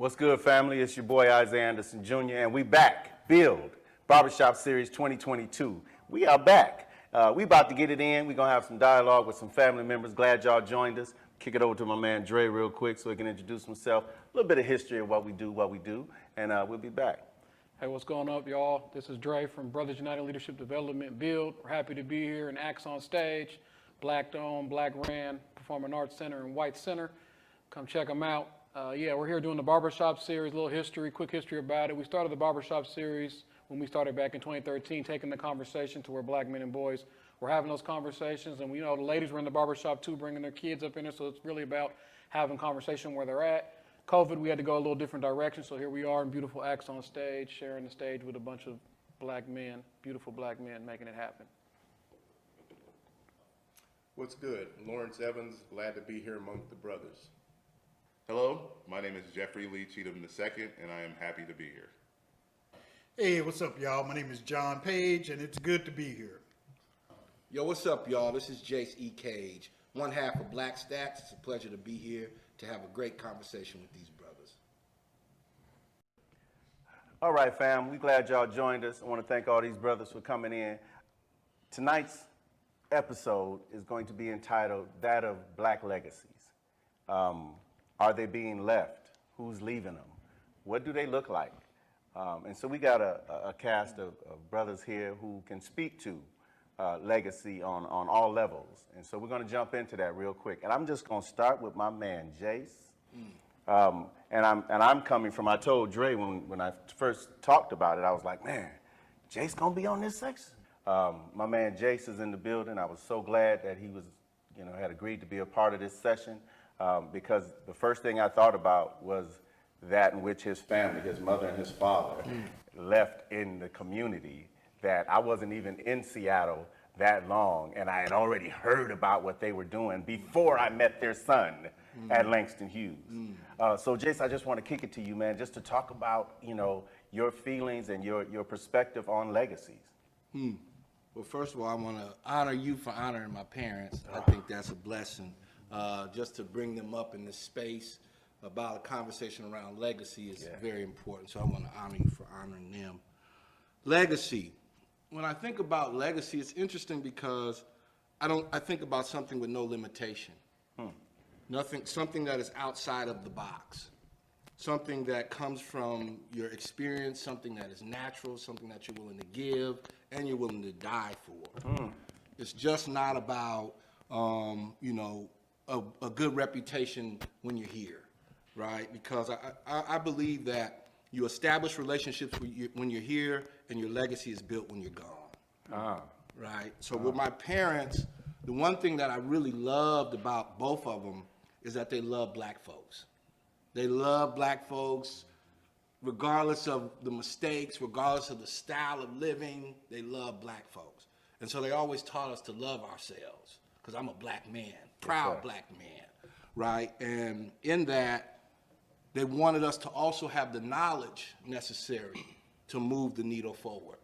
What's good, family? It's your boy Isiah Anderson Jr. and we back. Build Barbershop Series 2022. We are back. We about to get it in. We're gonna have some dialogue with some family members. Glad y'all joined us. Kick it over to my man Dré real quick so he can introduce himself. A little bit of history of what we do, and we'll be back. Hey, what's going up, y'all? This is Dré from Brothers United Leadership Development Build. We're happy to be here in Acts on Stage, Black Owned, Black Ran, Performing Arts Center and White Center. Come check them out. Yeah, we're here doing the Barbershop Series, a little history, quick history about it. We started the Barbershop Series when we started back in 2013, taking the conversation to where black men and boys were having those conversations. And we know the ladies were in the barbershop too, bringing their kids up in there. So it's really about having conversation where they're at. COVID, we had to go a little different direction. So here we are in beautiful Acts on Stage, sharing the stage with a bunch of black men, beautiful black men, making it happen. What's good? Lawrence Evans, glad to be here among the brothers. Hello, my name is Jeffrey Lee Cheatham II, and I am happy to be here. Hey, what's up, y'all? My name is John Page, and it's good to be here. Yo, what's up, y'all? This is Jace E. Cage, one half of Black-Stax. It's a pleasure to be here to have a great conversation with these brothers. All right, fam, we glad y'all joined us. I want to thank all these brothers for coming in. Tonight's episode is going to be entitled That of Black Legacies. Are they being left? Who's leaving them? What do they look like? And so we got a cast of brothers here who can speak to legacy on all levels. And so we're going to jump into that real quick. And I'm just going to start with my man, Jace. And I'm coming from, I told Dré when I first talked about it, I was like, man, Jace going to be on this section? My man Jace is in the building. I was so glad that he was, had agreed to be a part of this session. Because the first thing I thought about was that in which his family, his mother and his father, left in the community, that I wasn't even in Seattle that long, and I had already heard about what they were doing before I met their son at Langston Hughes. So Jace, I just want to kick it to you, man, just to talk about, your feelings and your perspective on legacies. Well, first of all, I want to honor you for honoring my parents. I think that's a blessing. Just to bring them up in this space about a conversation around legacy is very important. So I want to honor you for honoring them. Legacy. When I think about legacy, it's interesting because I think about something with no limitation. Something that is outside of the box. Something that comes from your experience, something that is natural, something that you're willing to give and you're willing to die for. It's just not about, a good reputation when you're here, right? Because I believe that you establish relationships when you're here, and your legacy is built when you're gone, right? So with my parents, the one thing that I really loved about both of them is that they love black folks. They love black folks regardless of the mistakes, regardless of the style of living. They love black folks. And so they always taught us to love ourselves, because I'm a black man. Proud black man, right? And in that, they wanted us to also have the knowledge necessary to move the needle forward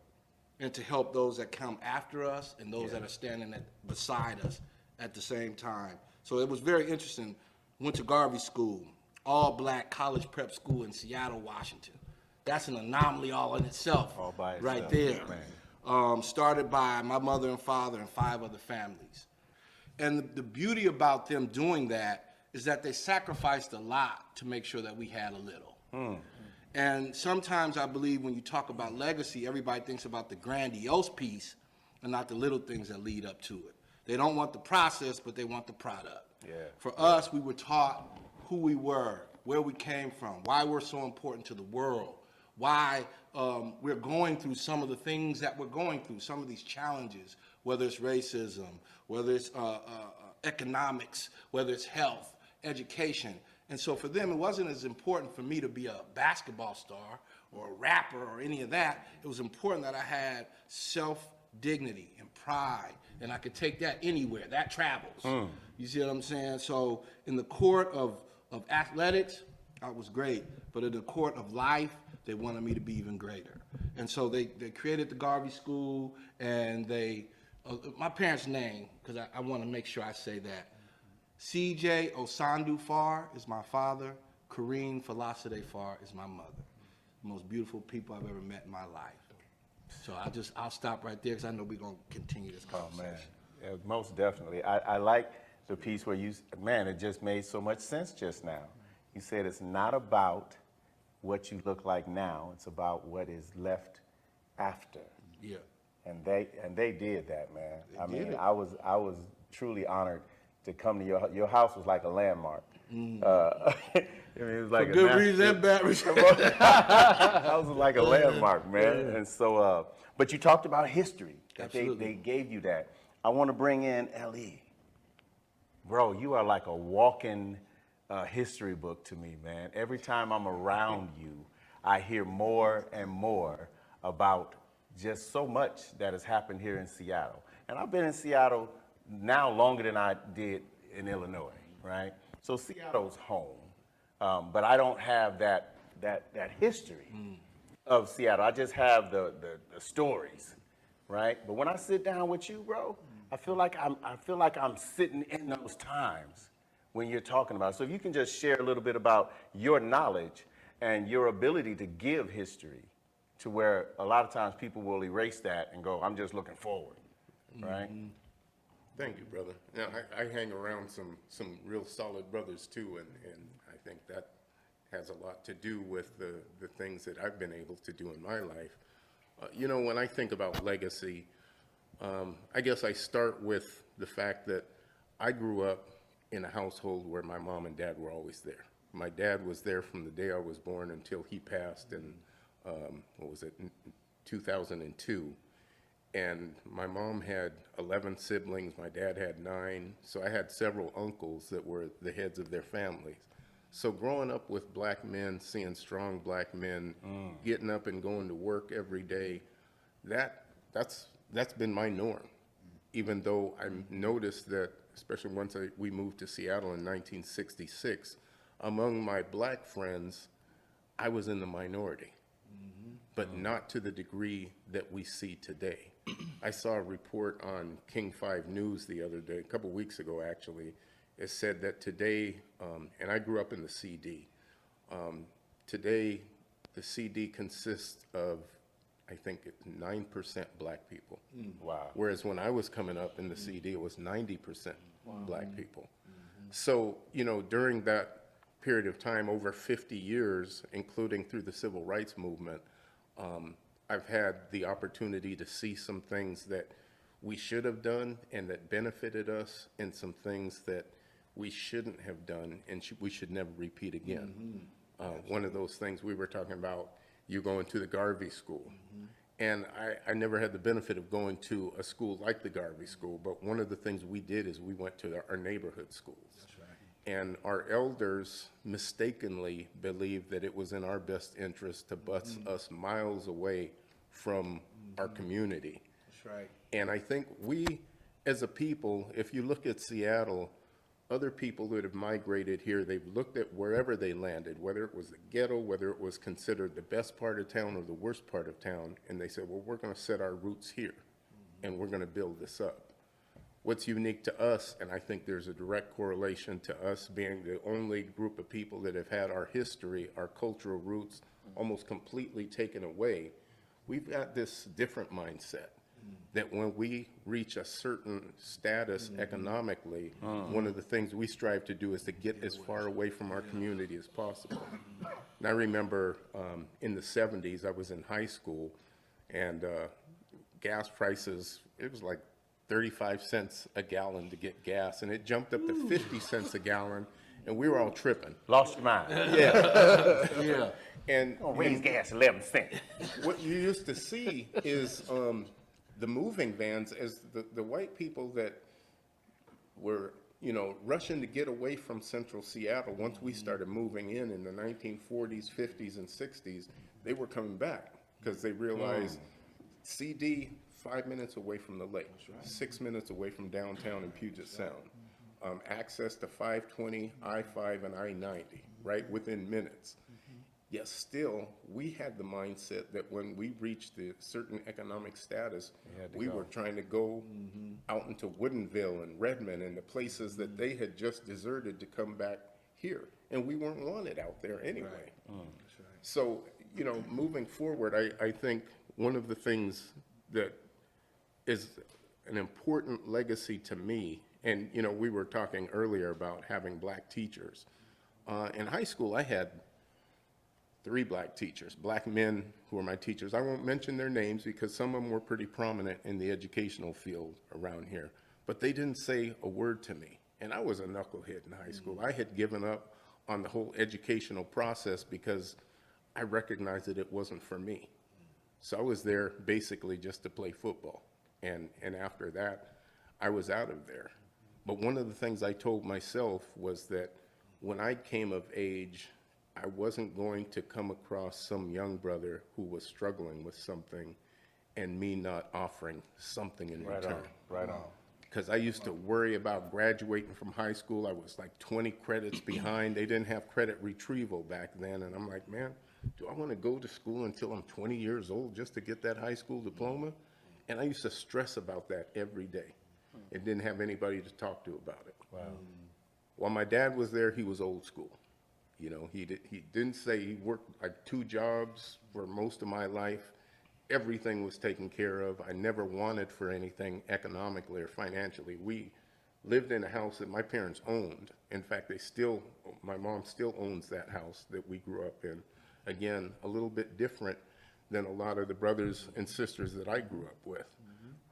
and to help those that come after us and those that are standing beside us at the same time. So it was very interesting. Went to Garvey School, all black college prep school in Seattle, Washington. That's an anomaly all in itself, all by itself, right there. Started by my mother and father and 5 other families. And the beauty about them doing that is that they sacrificed a lot to make sure that we had a little. And sometimes I believe when you talk about legacy, everybody thinks about the grandiose piece and not the little things that lead up to it. They don't want the process, but they want the product. For us, we were taught who we were, where we came from, why we're so important to the world, why we're going through some of the things that we're going through, some of these challenges, whether it's racism, whether it's economics, whether it's health, education. And so for them, it wasn't as important for me to be a basketball star or a rapper or any of that. It was important that I had self-dignity and pride, and I could take that anywhere. That travels. You see what I'm saying? So in the court of athletics, I was great. But in the court of life, they wanted me to be even greater. And so they created the Garvey School, and my parents' name, because I want to make sure I say that. C.J. Osandufar is my father. Kareen Falasade Farr is my mother. The most beautiful people I've ever met in my life. So I'll stop right there because I know we're going to continue this conversation. Oh, man. Yeah, most definitely. I like the piece where man, it just made so much sense just now. You said it's not about what you look like now, it's about what is left after. Yeah. And they did that, man. They did it. I was truly honored to come to your house. Was like a landmark. It was like For good reason and bad reason. House was like a landmark, man. Yeah. And so, but you talked about history. Absolutely. They gave you that. I want to bring in L.E. Bro, you are like a walking history book to me, man. Every time I'm around you, I hear more and more about just so much that has happened here in Seattle. And I've been in Seattle now longer than I did in Illinois, right? So Seattle's home, but I don't have that history of Seattle. I just have the stories, right? But when I sit down with you, bro, I feel like I'm sitting in those times when you're talking about it. So if you can just share a little bit about your knowledge and your ability to give history to where a lot of times people will erase that and go, I'm just looking forward, right? Thank you, brother. Now, I hang around some real solid brothers too, and I think that has a lot to do with the things that I've been able to do in my life. You know, when I think about legacy, I guess I start with the fact that I grew up in a household where my mom and dad were always there. My dad was there from the day I was born until he passed in, 2002. And my mom had 11 siblings, my dad had 9, so I had several uncles that were the heads of their families. So growing up with black men, seeing strong black men, getting up and going to work every day, that's been my norm. Even though I noticed that, especially once we moved to Seattle in 1966, among my black friends, I was in the minority, but not to the degree that we see today. I saw a report on King 5 News the other day, a couple weeks ago actually. It said that today, and I grew up in the CD, today the CD consists of, I think, 9% black people. Wow. Whereas when I was coming up in the CD, it was 90% black people. So, you know, during that period of time, over 50 years, including through the civil rights movement, I've had the opportunity to see some things that we should have done and that benefited us, and some things that we shouldn't have done and we should never repeat again. One of those things we were talking about, you going to the Garvey School. And I never had the benefit of going to a school like the Garvey School, but one of the things we did is we went to our neighborhood schools. That's right. And our elders mistakenly believed that it was in our best interest to bus us miles away from our community. That's right. And I think we, as a people, if you look at Seattle, other people that have migrated here, they've looked at wherever they landed, whether it was the ghetto, whether it was considered the best part of town or the worst part of town, and they said, well, we're going to set our roots here, and we're going to build this up. What's unique to us, and I think there's a direct correlation to us being the only group of people that have had our history, our cultural roots, almost completely taken away, we've got this different mindset. That when we reach a certain status economically, one of the things we strive to do is to get as far away from our community as possible. And I remember in the 70s, I was in high school, and gas prices, it was like 35 cents a gallon to get gas, and it jumped up to 50 cents a gallon, and we were all tripping. Lost your mind. Yeah. Yeah. And Raise gas 11 cents. what you used to see is the moving vans as the white people that were, you know, rushing to get away from central Seattle. Once we started moving in the 1940s, 50s, and 60s, they were coming back because they realized CD, 5 minutes away from the lake, 6 minutes away from downtown in Puget Sound, access to 520, I-5, and I-90, right within minutes. Yet still, we had the mindset that when we reached a certain economic status, we were trying to go out into Woodinville and Redmond and the places that they had just deserted to come back here, and we weren't wanted out there anyway. Right. That's right. So, you know, moving forward, I think one of the things that is an important legacy to me, and, you know, we were talking earlier about having black teachers. In high school, I had 3 black teachers, black men who were my teachers. I won't mention their names because some of them were pretty prominent in the educational field around here, but they didn't say a word to me. And I was a knucklehead in high school. I had given up on the whole educational process because I recognized that it wasn't for me. So I was there basically just to play football. And after that, I was out of there. But one of the things I told myself was that when I came of age, I wasn't going to come across some young brother who was struggling with something and me not offering something in return. Right on. Because I used to worry about graduating from high school. I was like 20 credits behind. They didn't have credit retrieval back then. And I'm like, man, do I want to go to school until I'm 20 years old just to get that high school diploma? And I used to stress about that every day and didn't have anybody to talk to about it. Wow. While my dad was there, he was old school. You know, he didn't say he worked like 2 jobs for most of my life. Everything was taken care of. I never wanted for anything economically or financially. We lived in a house that my parents owned. In fact, my mom still owns that house that we grew up in. Again, a little bit different than a lot of the brothers and sisters that I grew up with,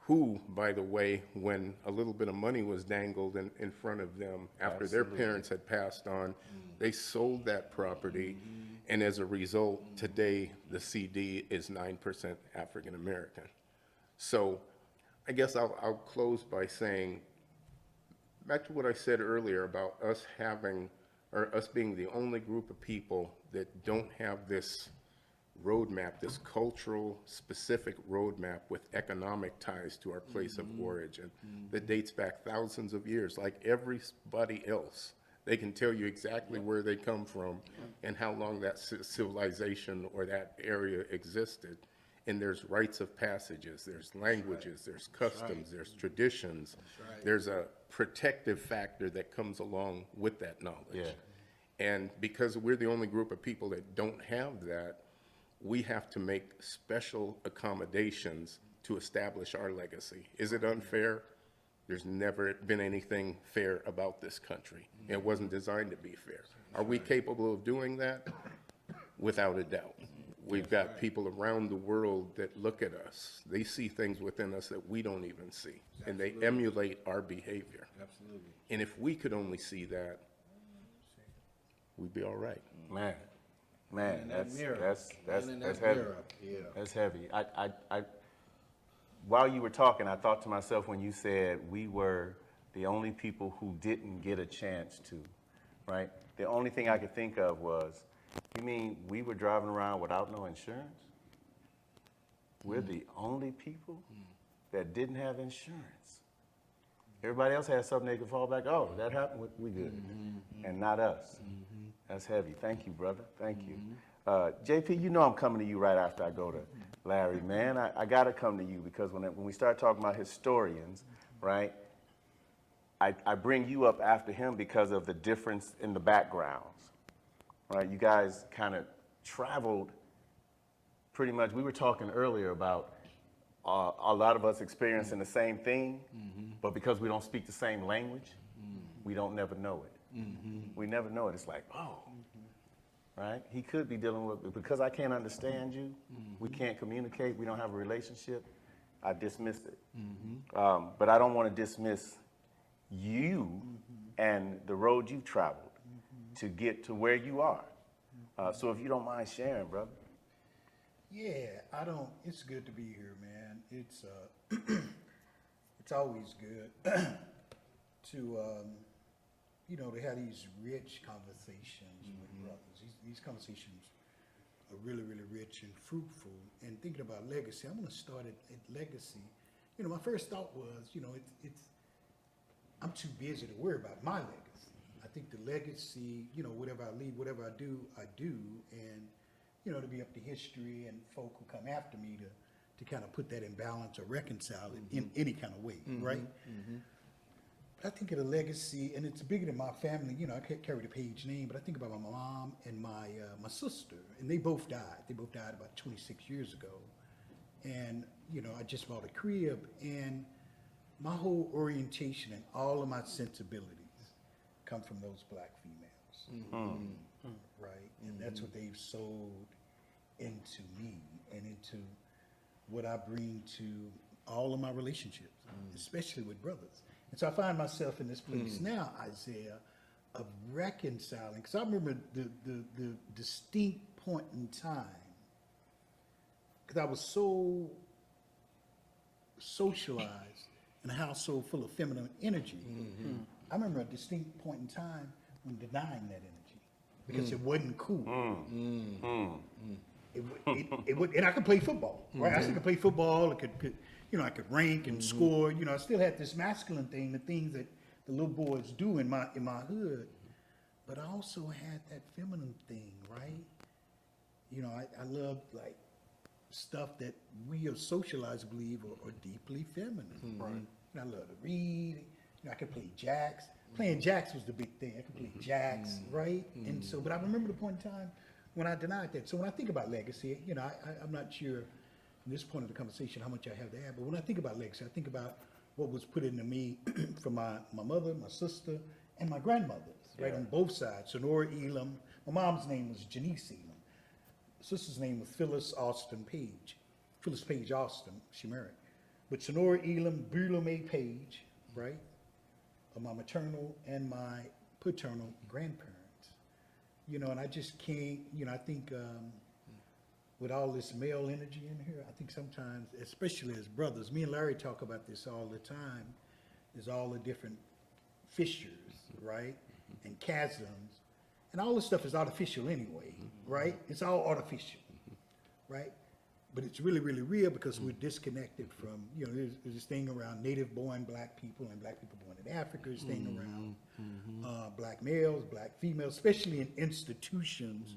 who, by the way, when a little bit of money was dangled in front of them after their parents had passed on, they sold that property. And as a result, today the CD is 9% African American. So I guess I'll close by saying, back to what I said earlier about us being the only group of people that don't have this roadmap, this cultural specific roadmap with economic ties to our place of origin that dates back thousands of years, like everybody else. They can tell you exactly where they come from and how long that civilization or that area existed. And there's rites of passages, there's languages, there's customs, there's traditions. There's a protective factor that comes along with that knowledge. Yeah. And because we're the only group of people that don't have that, we have to make special accommodations to establish our legacy. Is it unfair? There's never been anything fair about this country. It wasn't designed to be fair. Are we capable of doing that? Without a doubt. We've got people around the world that look at us. They see things within us that we don't even see, and they emulate our behavior. Absolutely. And if we could only see that, we'd be all right. Man, that's Man in that heavy. mirror. Yeah. That's heavy. While you were talking, I thought to myself when you said we were the only people who didn't get a chance to, right? The only thing I could think of was, you mean we were driving around without no insurance? We're the only people that didn't have insurance. Everybody else had something they could fall back. Oh, that happened, we good. And not us. That's heavy. Thank you, brother. Thank you. JP, you know I'm coming to you right after I go to Larry, man. I got to come to you because when we start talking about historians, right, I bring you up after him because of the difference in the backgrounds, right? You guys kind of traveled pretty much. We were talking earlier about a lot of us experiencing the same thing, but because we don't speak the same language, we don't never know it. We never know it. It's like, oh, right? He could be dealing with, because I can't understand you, we can't communicate, we don't have a relationship, I dismissed it. But I don't want to dismiss you and the road you've traveled to get to where you are. So if you don't mind sharing, brother. Yeah, it's good to be here, man. It's it's always good to to have these rich conversations with brothers. These conversations are really, really rich and fruitful. And thinking about legacy, I'm going to start at legacy. My first thought was, I'm too busy to worry about my legacy. I think the legacy, whatever I leave, whatever I do, and to be up to history and folk who come after me to kind of put that in balance or reconcile it in any kind of way, right? I think of the legacy, and it's bigger than my family. You know, I can't carry the Page name, but I think about my mom and my sister, and they both died. They both died about 26 years ago. And, you know, I just bought a crib, and my whole orientation and all of my sensibilities come from those black females. Right? And that's what they've sold into me and into what I bring to all of my relationships, especially with brothers. And so I find myself in this place now, Isiah, of reconciling, because I remember the distinct point in time, because I was so socialized in a household full of feminine energy. I remember a distinct point in time when denying that energy, because it wasn't cool. It would, and I could play football, right? I still could play football. I could you know, I could rank and score. You know, I still had this masculine thing, the things that the little boys do in my hood. But I also had that feminine thing, right? You know, I love like stuff that we are socialized believe are deeply feminine. Right. And I love to read. You know, I could play jacks. Playing jacks was the big thing. I could play jacks, right? And so, but I remember the point in time when I denied that. So when I think about legacy, you know, I'm not sure at this point of the conversation how much I have to add, but when I think about legacy, I think about what was put into me from my mother, my sister, and my grandmothers, right, on both sides. Sonora Elam. My mom's name was Janice Elam. Sister's name was Phyllis Austin Page. Phyllis Page Austin, she married. But Sonora Elam, Beulah May Page, right, are my maternal and my paternal grandparents. You know, and I just can't, you know, I think with all this male energy in here, I think sometimes, especially as brothers, me and Larry talk about this all the time, is all the different fissures, right, and chasms, and all this stuff is artificial anyway, right? It's all artificial, right? But it's really, really real because we're disconnected from, you know, there's this thing around native-born black people and black people born in Africa, this thing around black males, black females, especially in institutions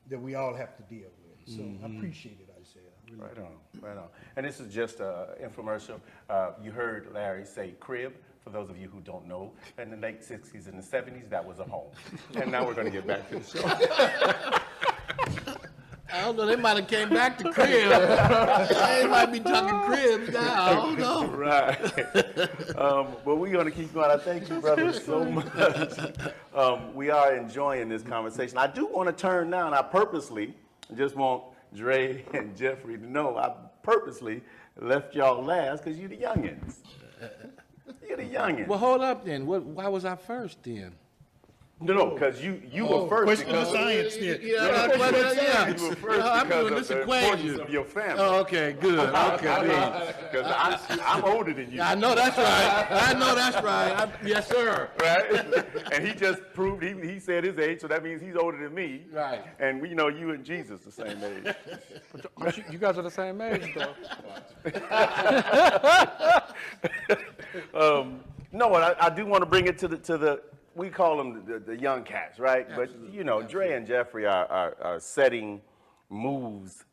that we all have to deal with. So I appreciate it, Isiah. Really. Right on, right on. And this is just an infomercial. You heard Larry say crib. For those of you who don't know, in the late 60s and the 70s, that was a home. And now we're going to get back to the show. I don't know, they might have came back to crib. They might be talking cribs now, I don't know. Right. But we're going to keep going. I thank you, brother, so much. We are enjoying this conversation. I do want to turn now, and I purposely just want Dré and Jeffrey to know I purposely left y'all last because you're the youngins. You're the youngins. Well, hold up then. Why was I first then? No, because you were first. Question because of science there. you were first I'm because doing of this the equation. importance of your family. Oh, okay, good. Okay, Because I'm older than you. I know that's right. I know that's right. Yes, sir. Right? And he just proved, he said his age, so that means he's older than me. Right. And we know you and Jesus the same age. But you guys are the same age, though. No, I do want to bring it to the we call them the young cats, right? Absolutely. But, you know, Dré and Jeffrey are setting moves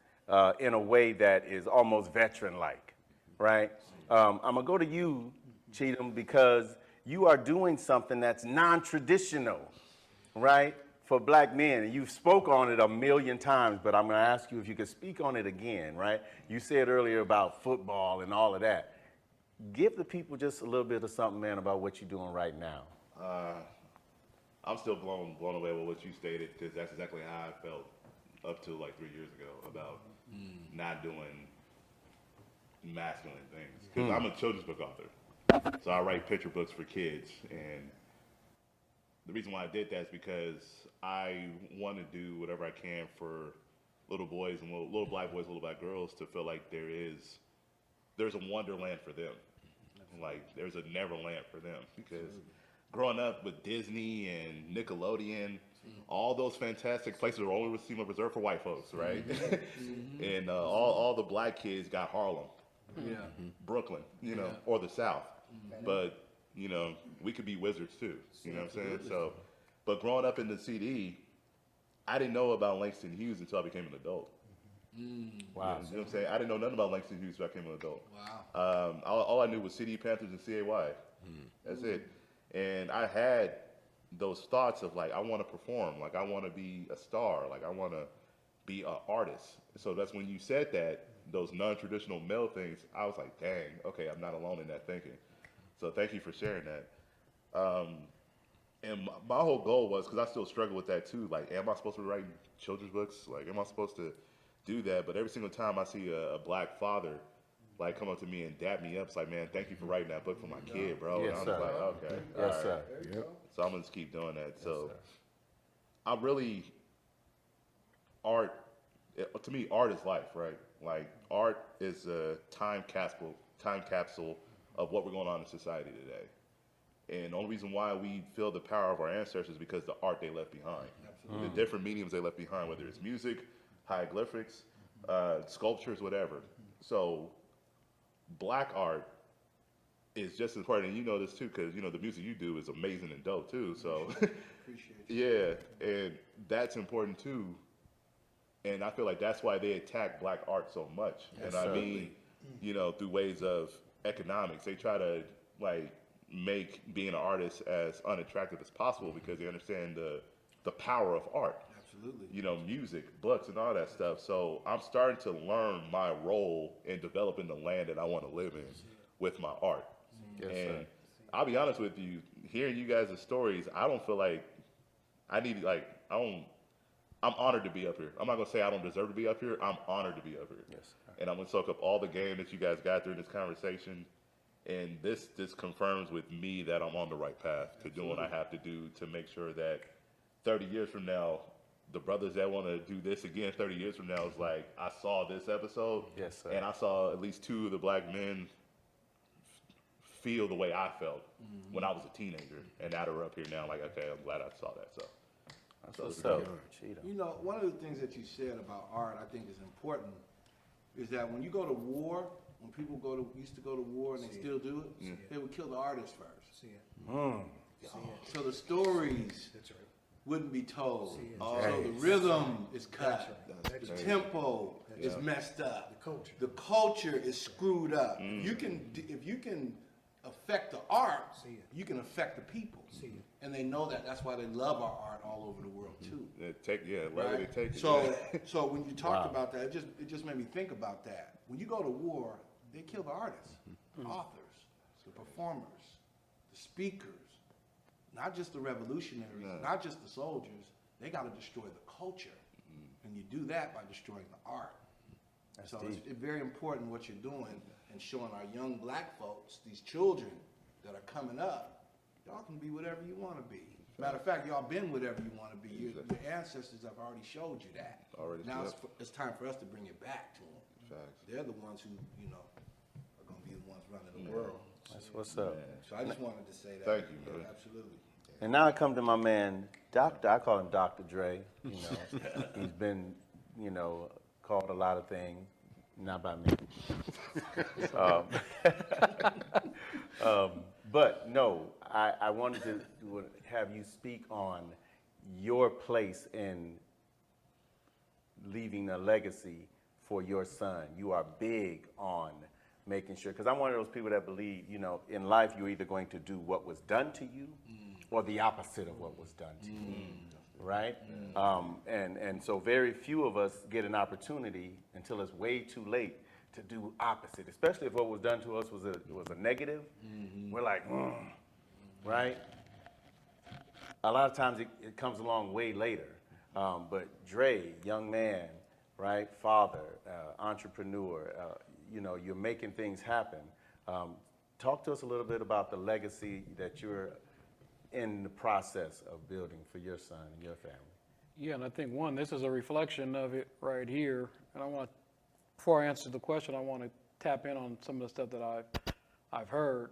in a way that is almost veteran-like, right? I'm going to go to you, Cheatham, because you are doing something that's non-traditional, right, for black men. And you've spoke on it a million times, but I'm going to ask you if you could speak on it again, right? You said earlier about football and all of that. Give the people just a little bit of something, man, about what you're doing right now. I'm still blown away with what you stated, because that's exactly how I felt up to like 3 years ago about not doing masculine things. Because I'm a children's book author, so I write picture books for kids, and the reason why I did that is because I want to do whatever I can for little boys and little black boys, little black girls to feel like there's a wonderland for them, like there's a Neverland for them, because growing up with Disney and Nickelodeon, all those fantastic places are only reserved for white folks, right? And all the black kids got Harlem, Brooklyn, you know, or the South. But, you know, we could be wizards too, you know what I'm saying? So, but growing up in the CD, I didn't know about Langston Hughes until I became an adult. Wow. You know what I'm saying? I didn't know nothing about Langston Hughes until I became an adult. Wow. All I knew was CD Panthers and CAY. That's it. And I had those thoughts of like, I want to perform, like I want to be a star, like I want to be an artist. So that's when you said that, those non-traditional male things, I was like, dang, okay, I'm not alone in that thinking. So thank you for sharing that. And my whole goal was, because I still struggle with that too, like, am I supposed to be writing children's books? Like, am I supposed to do that? But every single time I see a black father, like, come up to me and dap me up, it's like, man, thank you for writing that book for my kid, bro. Yes, and I'm sir. just like, okay, Yes, all right. sir. So I'm gonna just keep doing that. So I really, art, to me, art is life, right? Like, art is a time capsule of what we're going on in society today. And the only reason why we feel the power of our ancestors is because the art they left behind. Absolutely. The different mediums they left behind, whether it's music, hieroglyphics, sculptures, whatever. So black art is just as important, and you know this too, because you know the music you do is amazing and dope too. So Appreciate you. yeah, and that's important too. And I feel like that's why they attack black art so much. And I mean, you know, through ways of economics, they try to like make being an artist as unattractive as possible because they understand the power of art. Absolutely. You know, music, books, and all that stuff. So I'm starting to learn my role in developing the land that I want to live in with my art. Yes, And sir. I'll be honest with you, hearing you guys' stories, I don't feel like I need, like, I'm honored to be up here. I'm not gonna say I don't deserve to be up here. I'm honored to be up here. Yes, sir. And I'm gonna soak up all the game that you guys got during this conversation. And this confirms with me that I'm on the right path to doing what I have to do to make sure that 30 years from now, the brothers that want to do this again 30 years from now is like, I saw this episode. Yes, sir. And I saw at least 2 of the black men feel the way I felt when I was a teenager. And now they're up here now, like, okay, I'm glad I saw that. So That's what's up. Cheatham. You know, one of the things that you said about art I think is important is that when you go to war, when people used to go to war and they still do it, they would kill the artist first. See it. Mm. So the stories That's right. wouldn't be told. See it. So the rhythm is cut. That's The right. tempo is messed up. The culture. The culture is screwed up. If you can affect the art, See it. you can affect the people. See it. And they know that. That's why they love our art all over the world too. whether they take it. So when you talked about that, it just made me think about that. When you go to war, they kill the artists, the authors, the performers, the speakers, not just the revolutionaries, not just the soldiers. They got to destroy the culture, and you do that by destroying the art. So it's very important what you're doing and showing our young black folks, these children that are coming up, y'all can be whatever you want to be. Matter of fact, y'all been whatever you want to be. Your ancestors have already showed you that. Now it's time for us to bring it back to them. Facts. They're the ones who, you know, are going to be the ones running the world. That's what's up. So I just wanted to say that. Thank you, man. Absolutely. And now I come to my man, Doctor. I call him Dr. Dré. You know, he's been, you know, called a lot of things, not by me. But no, I wanted to have you speak on your place in leaving a legacy for your son. You are big on making sure, because I'm one of those people that believe, you know, in life you're either going to do what was done to you or the opposite of what was done to you, right? And so very few of us get an opportunity until it's way too late to do opposite, especially if what was done to us was a negative. We're like, right? A lot of times it comes along way later. But Dré, young man, right? Father, entrepreneur, you know, you're making things happen. Talk to us a little bit about the legacy that you're in the process of building for your son and your family. Yeah, and I think this is a reflection of it right here. And before I answer the question, I want to tap in on some of the stuff that I've heard.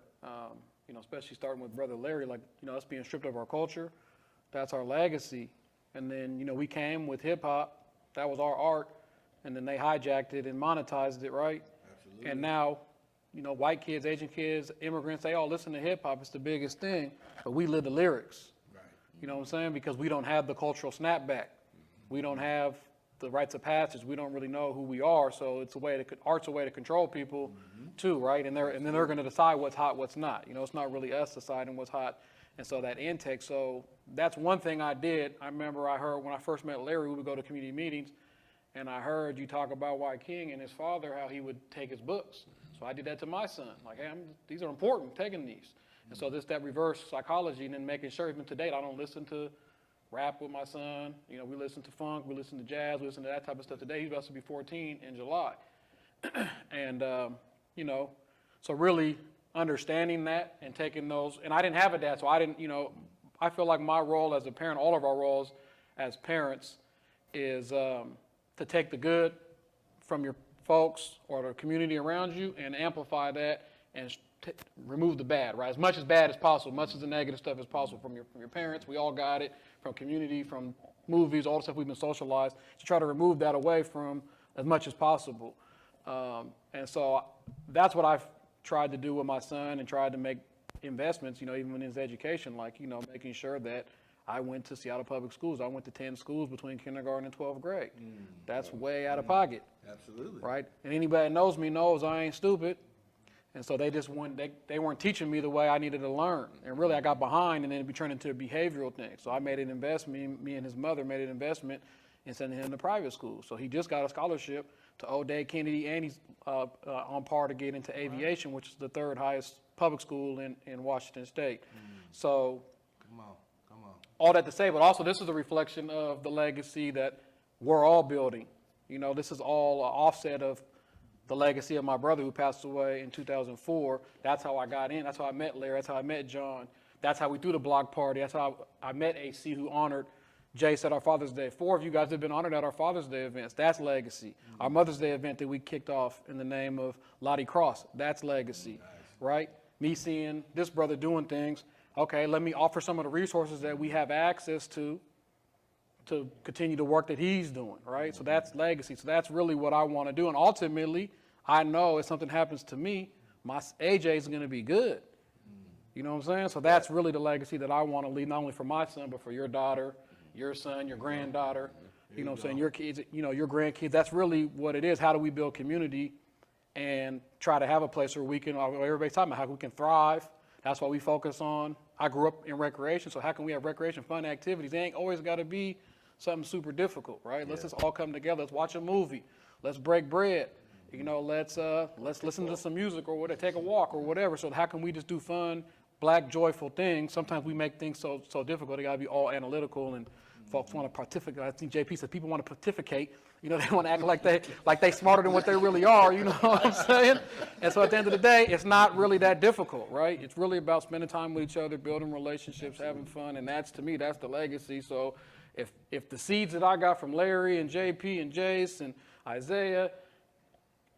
You know, especially starting with Brother Larry, like, you know, us being stripped of our culture, that's our legacy. And then, you know, we came with hip hop, that was our art, and then they hijacked it and monetized it, right? Absolutely. And now, you know, white kids, Asian kids, immigrants, they all listen to hip hop, it's the biggest thing, but we live the lyrics. Right. You know what I'm saying? Because we don't have the cultural snapback. We don't have the rites of passage. We don't really know who we are, so it's a way to art's a way to control people too, right? And then they're going to decide what's hot, what's not. You know, it's not really us deciding what's hot, and so that intake. So that's one thing I did. I remember I heard when I first met Larry, we would go to community meetings, and I heard you talk about White King and his father, how he would take his books. So I did that to my son. Like, hey, these are important, taking these. And so that reverse psychology, and then making sure even to date I don't listen to rap with my son. You know, we listen to funk, we listen to jazz, we listen to that type of stuff. Today he's about to be 14 in July. And, you know, so really understanding that and taking those, and I didn't have a dad, so I didn't, you know, I feel like my role as a parent, all of our roles as parents is to take the good from your folks or the community around you and amplify that and remove the bad, right? As much as bad as possible, much as the negative stuff as possible from your parents. We all got it, from community, from movies, all the stuff we've been socialized, to try to remove that away from as much as possible. And so that's what I've tried to do with my son, and tried to make investments, you know, even in his education, like, you know, making sure that I went to Seattle Public Schools. I went to 10 schools between kindergarten and 12th grade. That's way out of pocket. Absolutely. Right? And anybody that knows me knows I ain't stupid. And so they just they weren't teaching me the way I needed to learn. And really I got behind, and then it turned into a behavioral thing. So I made an investment, me and his mother made an investment in sending him to private school. So he just got a scholarship to O'Day Kennedy, and he's on par to get into aviation, which is the third highest public school in Washington State. So Come on. all that to say, but also this is a reflection of the legacy that we're all building. You know, this is all an offset of the legacy of my brother who passed away in 2004. That's how I got in. That's how I met Larry. That's how I met John. That's how we threw the block party. That's how I met AC, who honored Jace at our Father's Day. 4 of you guys have been honored at our Father's Day events. That's legacy. Our Mother's Day event that we kicked off in the name of Lottie Cross. That's legacy, right? Me seeing this brother doing things. Okay, let me offer some of the resources that we have access to continue the work that he's doing, right? So that's legacy. So that's really what I want to do. And ultimately, I know if something happens to me, my AJ is going to be good. You know what I'm saying? So that's really the legacy that I want to leave, not only for my son, but for your daughter, your son, your granddaughter, you know what I'm saying, your kids, you know, your grandkids. That's really what it is. How do we build community and try to have a place where we can, everybody's talking about how we can thrive. That's what we focus on. I grew up in recreation, so how can we have recreation, fun activities? They ain't always got to be something super difficult, right? Let's just all come together. Let's watch a movie. Let's break bread. You know, let's listen to some music or whatever, take a walk or whatever. So how can we just do fun, black, joyful things? Sometimes we make things so difficult. They got to be all analytical, and folks want to pontificate. I think JP said people want to pontificate. You know, they want to act like they smarter than what they really are. You know what I'm saying? And so at the end of the day, it's not really that difficult, right? It's really about spending time with each other, building relationships, having fun, and that's, to me, that's the legacy. So if the seeds that I got from Larry and JP and Jace and Isiah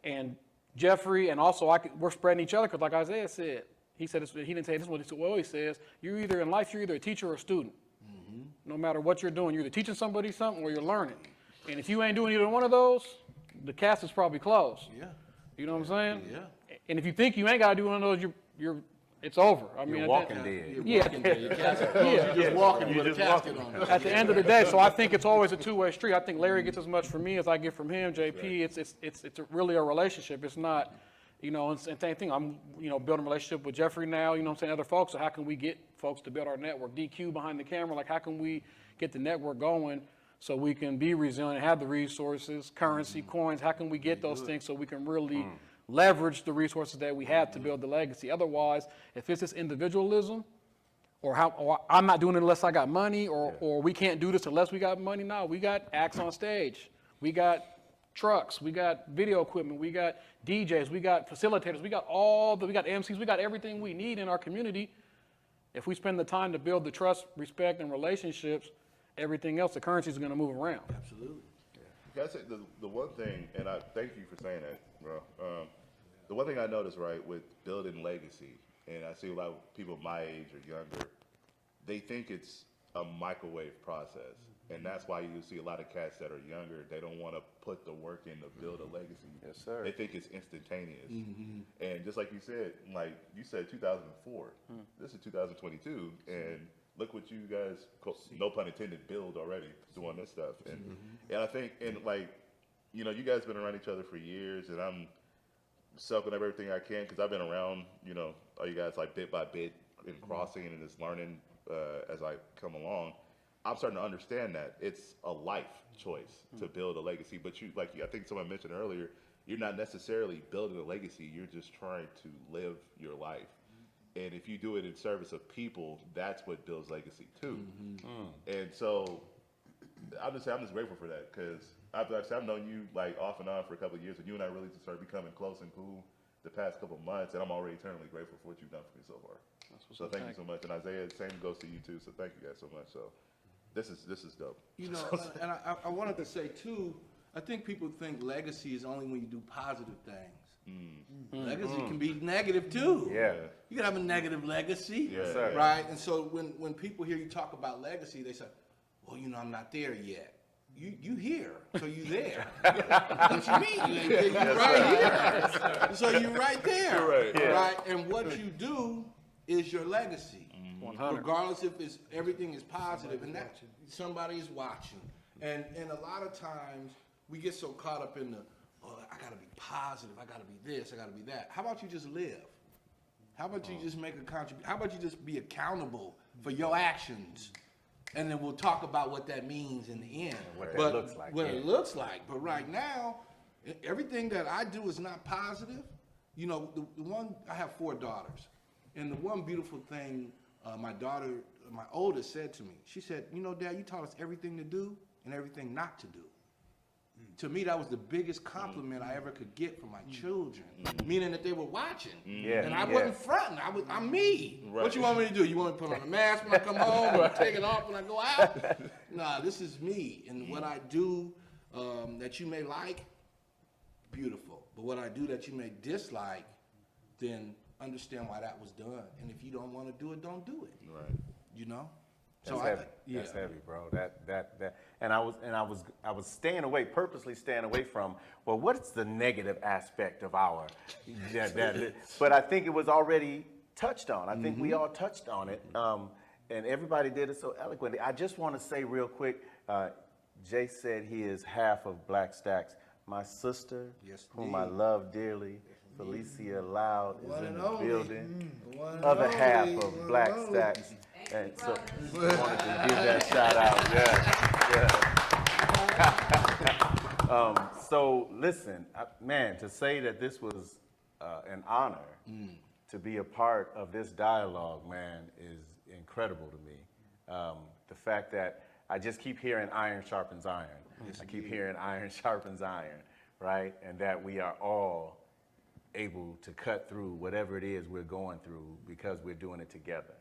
and Jeffrey, and also we're spreading each other, because like Isiah said, he didn't say this, what he always says, you're either in life, you're either a teacher or a student. No matter what you're doing, you're either teaching somebody something or you're learning. And if you ain't doing either one of those, the cast is probably closed. Yeah. You know what I'm saying? Yeah. And if you think you ain't got to do one of those, it's over. I mean, You're walking dead. Yeah. You're just walking with a casket on. At the end of the day, so I think it's always a two-way street. I think Larry gets as much from me as I get from him. JP, it's really a relationship. It's not, you know, and same thing. I'm, you know, building a relationship with Jeffrey now. You know what I'm saying? Other folks. So how can we get folks to build our network? DQ behind the camera. Like, how can we get the network going so we can be resilient, have the resources, currency, coins? How can we get those things so we can really leverage the resources that we have to build the legacy? Otherwise, if it's this individualism, or I'm not doing it unless I got money, or we can't do this unless we got money. No, we got acts on stage. We got trucks. We got video equipment. We got DJs. We got facilitators. We got we got MCs. We got everything we need in our community. If we spend the time to build the trust, respect, and relationships, everything else, the currency is going to move around. Absolutely. I say the one thing, and I thank you for saying that, bro. The one thing I noticed, right, with building legacy, and I see a lot of people my age or younger, they think it's a microwave process. And that's why you see a lot of cats that are younger, they don't want to put the work in to build a legacy. Yes, sir. They think it's instantaneous. And just like you said 2004, this is 2022, and look what you guys, no pun intended, build already doing this stuff. And I think, and like, you know, you guys been around each other for years, and I'm soaking up everything I can because I've been around, you know, all you guys like bit by bit and crossing and just learning as I come along. I'm starting to understand that it's a life choice to build a legacy. But you, like I think someone mentioned earlier, you're not necessarily building a legacy. You're just trying to live your life. And if you do it in service of people, that's what builds legacy too. And so I'm just grateful for that because I've known you like off and on for a couple of years, and you and I really just started becoming close and cool the past couple of months, and I'm already eternally grateful for what you've done for me so far. So thank you so much. And Isiah, same goes to you too. So thank you guys so much. So this is dope. You know, and I wanted to say too, I think people think legacy is only when you do positive things. Legacy can be negative too. Yeah. You can have a negative legacy, Yes, sir. right? And so when people hear you talk about legacy, they say, well, you know, I'm not there yet. You here, so you there. What you mean? You ain't there, you right here. So you right there, right? And what you do is your legacy. 100. Regardless if it's everything is positive, and that somebody is watching. And a lot of times we get so caught up in the, oh, I gotta be positive, I gotta be this, I gotta be that. How about you just live? How about you just make a contribution? How about you just be accountable for your actions? And then we'll talk about what that means in the end. What that looks like. What it looks like. But right now, everything that I do is not positive. You know, the one, I have 4 daughters. And the one beautiful thing my daughter, my oldest, said to me, she said, you know, Dad, you taught us everything to do and everything not to do. To me, that was the biggest compliment I ever could get from my children, meaning that they were watching. And I wasn't fronting. I'm me. Right. What you want me to do? You want me to put on a mask when I come home or take it off when I go out? Nah, this is me. And what I do that you may like, beautiful. But what I do that you may dislike, then understand why that was done. And if you don't want to do it, don't do it. Right. You know? That's heavy. That's heavy, bro. That. And I was staying away, purposely staying away from. Well, what's the negative aspect of our? But I think it was already touched on. I think we all touched on it, and everybody did it so eloquently. I just want to say real quick. Jace said he is half of Black-Stax. My sister, whom I love dearly, Felicia Loud, is in the building. Other half of Black-Stax. And so, I wanted to give that shout out. Yeah. So listen, man, to say that this was an honor to be a part of this dialogue, man, is incredible to me. The fact that I just keep hearing iron sharpens iron. I keep hearing iron sharpens iron, right? And that we are all able to cut through whatever it is we're going through because we're doing it together.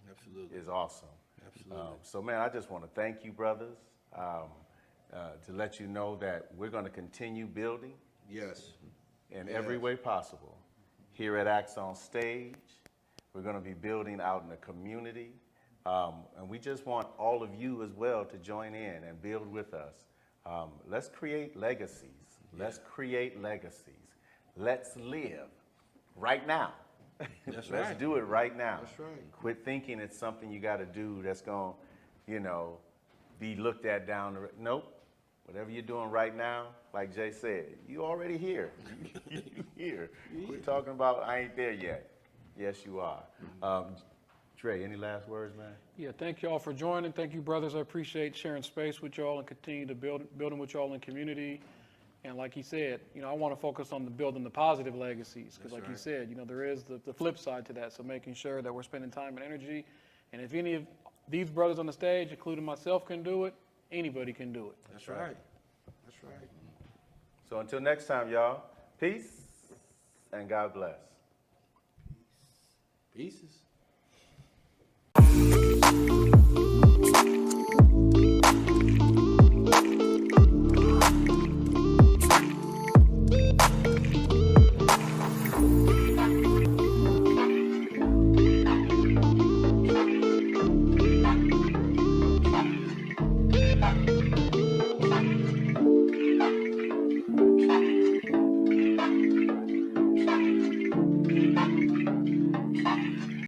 Absolutely. Is awesome. Absolutely. So, man, I just want to thank you, brothers, to let you know that we're going to continue building in every way possible. Here at Axon Stage, we're going to be building out in the community, and we just want all of you as well to join in and build with us. Let's create legacies. Let's create legacies. Let's live right now. Let's do it right now. That's right. Quit thinking it's something you got to do that's going to, you know, be looked at down the road. Nope. Whatever you're doing right now, like Jay said, you already here. You here. Quit talking about I ain't there yet. Yes, you are. Dré, any last words, man? Yeah, thank y'all for joining. Thank you, brothers. I appreciate sharing space with y'all and continue to building with y'all in community. And like he said, you know, I want to focus on building the positive legacies because like he said, you know, there is the flip side to that. So making sure that we're spending time and energy. And if any of these brothers on the stage, including myself, can do it, anybody can do it. That's right. That's right. So until next time, y'all, peace and God bless. Pieces.